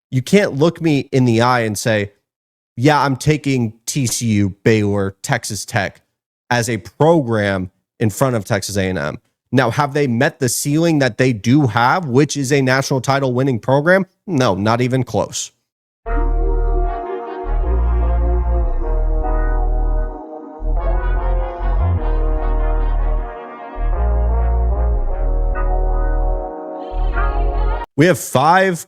You can't look me in the eye and say, yeah, I'm taking TCU, Baylor, Texas Tech as a program in front of Texas A&M. Now, have they met the ceiling that they do have, which is a national title winning program? No, not even close. We have 5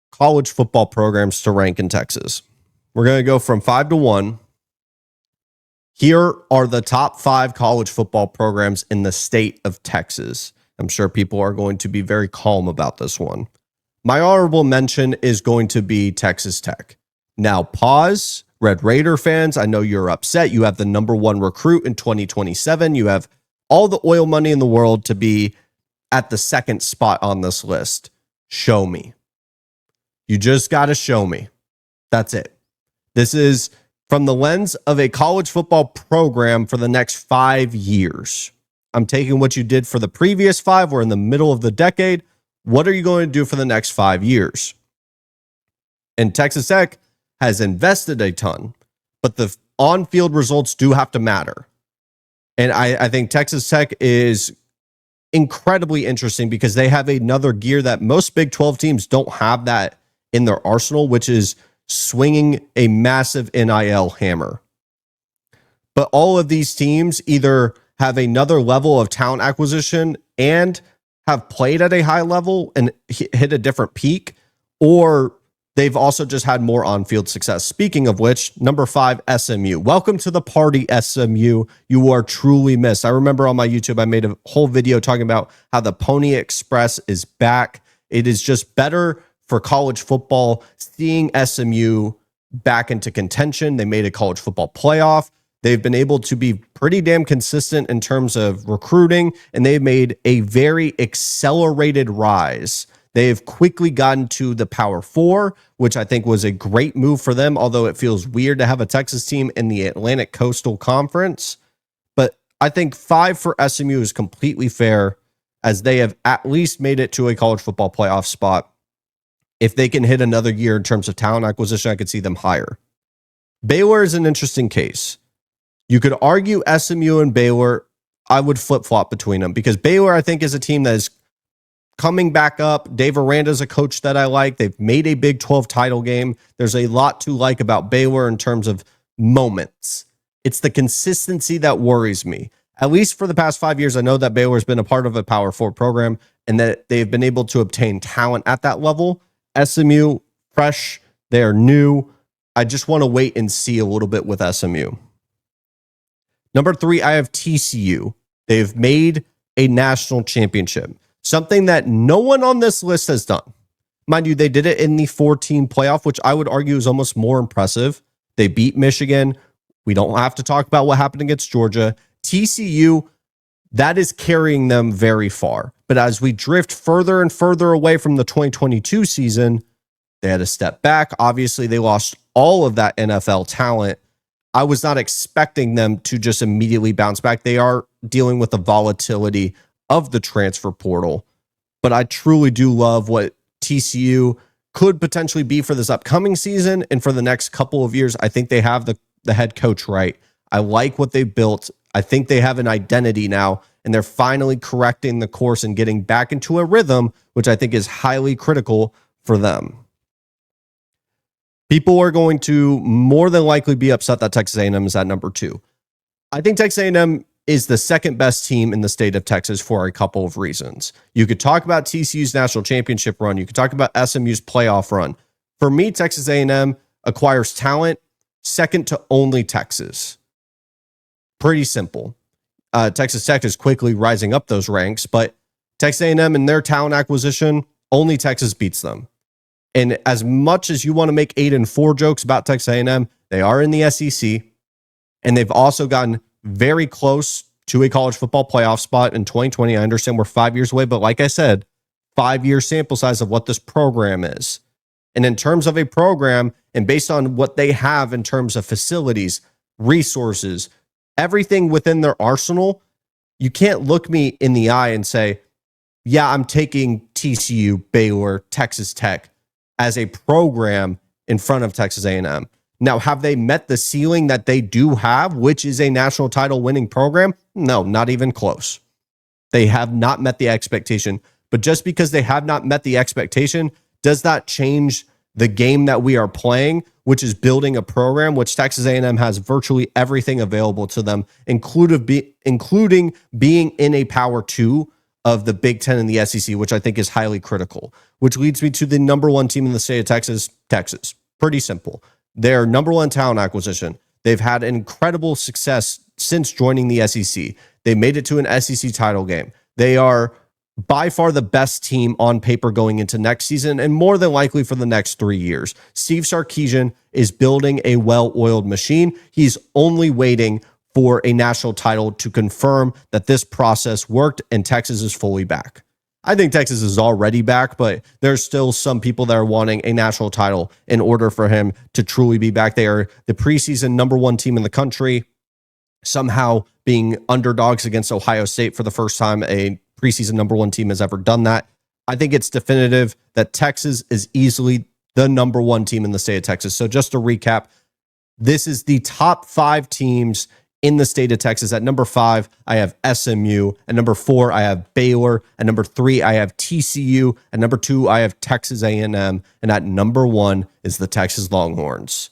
college football programs to rank in Texas. We're going to go from 5 to 1. Here are the top 5 college football programs in the state of Texas. I'm sure people are going to be very calm about this one. My honorable mention is going to be Texas Tech. Now, pause, Red Raider fans. I know you're upset. You have the number 1 recruit in 2027. You have all the oil money in the world to be at the second spot on this list. Show me. You just got to show me. That's it. This is from the lens of a college football program for the next 5 years. I'm taking what you did for the previous 5. We're in the middle of the decade. What are you going to do for the next 5 years? And Texas Tech has invested a ton, but the on-field results do have to matter. And I think Texas Tech is incredibly interesting because they have another gear that most Big 12 teams don't have that in their arsenal, which is swinging a massive NIL hammer. But all of these teams either have another level of talent acquisition and have played at a high level and hit a different peak, or they've also just had more on-field success. Speaking of which, number 5, SMU. Welcome to the party, SMU. You are truly missed. I remember on my YouTube, I made a whole video talking about how the Pony Express is back. It is just better for college football seeing SMU back into contention. They made a college football playoff. They've been able to be pretty damn consistent in terms of recruiting, and they've made a very accelerated rise. They've quickly gotten to the Power 4, which I think was a great move for them, although it feels weird to have a Texas team in the Atlantic Coastal Conference. But I think 5 for SMU is completely fair, as they have at least made it to a college football playoff spot. If they can hit another year in terms of talent acquisition, I could see them higher. Baylor is an interesting case. You could argue SMU and Baylor, I would flip-flop between them, because Baylor, I think, is a team that is coming back up. Dave Aranda is a coach that I like. They've made a Big 12 title game. There's a lot to like about Baylor in terms of moments. It's the consistency that worries me. At least for the past 5 years, I know that Baylor's been a part of a Power 4 program and that they've been able to obtain talent at that level. SMU, fresh, they're new. I just want to wait and see a little bit with SMU. Number 3, I have TCU. They've made a national championship, something that no one on this list has done. Mind you, they did it in the 4-team playoff, which I would argue is almost more impressive. They beat Michigan. We don't have to talk about what happened against Georgia. TCU, that is carrying them very far. But as we drift further and further away from the 2022 season, they had to step back. Obviously, they lost all of that NFL talent. I was not expecting them to just immediately bounce back. They are dealing with the volatility of the transfer portal. But I truly do love what TCU could potentially be for this upcoming season and for the next couple of years. I think they have the head coach right. I like what they built. I think they have an identity now, and they're finally correcting the course and getting back into a rhythm, which I think is highly critical for them. People are going to more than likely be upset that Texas A&M is at number 2. I think Texas A&M is the second best team in the state of Texas for a couple of reasons. You could talk about TCU's national championship run. You could talk about SMU's playoff run. For me, Texas A&M acquires talent second to only Texas. Pretty simple. Texas Tech is quickly rising up those ranks, but Texas A&M and their talent acquisition, only Texas beats them. And as much as you want to make 8-4 jokes about Texas A&M, they are in the SEC, and they've also gotten very close to a college football playoff spot in 2020. I understand we're 5 years away, but like I said, 5-year sample size of what this program is. And in terms of a program, and based on what they have in terms of facilities, resources, everything within their arsenal, you can't look me in the eye and say, yeah, I'm taking TCU, Baylor, Texas Tech as a program in front of Texas A&M. Now, have they met the ceiling that they do have, which is a national title winning program? No, not even close. They have not met the expectation. But just because they have not met the expectation does not change the game that we are playing, which is building a program, which Texas A&M has virtually everything available to them, including being in a Power 2 of the Big Ten and the SEC, which I think is highly critical, which leads me to the number one team in the state of Texas, Texas. Pretty simple. Their number one talent acquisition. They've had incredible success since joining the SEC. They made it to an SEC title game. They are by far the best team on paper going into next season and more than likely for the next 3 years. Steve Sarkisian is building a well-oiled machine. He's only waiting for a national title to confirm that this process worked and Texas is fully back. I think Texas is already back, but there's still some people that are wanting a national title in order for him to truly be back. They are the preseason number one team in the country, somehow being underdogs against Ohio State for the first time a preseason number one team has ever done that. I think it's definitive that Texas is easily the number one team in the state of Texas. So just to recap, this is the top 5 teams in the state of Texas. At number 5, I have SMU. At number 4, I have Baylor. At number 3, I have TCU. At number 2, I have Texas A&M. And at number 1 is the Texas Longhorns.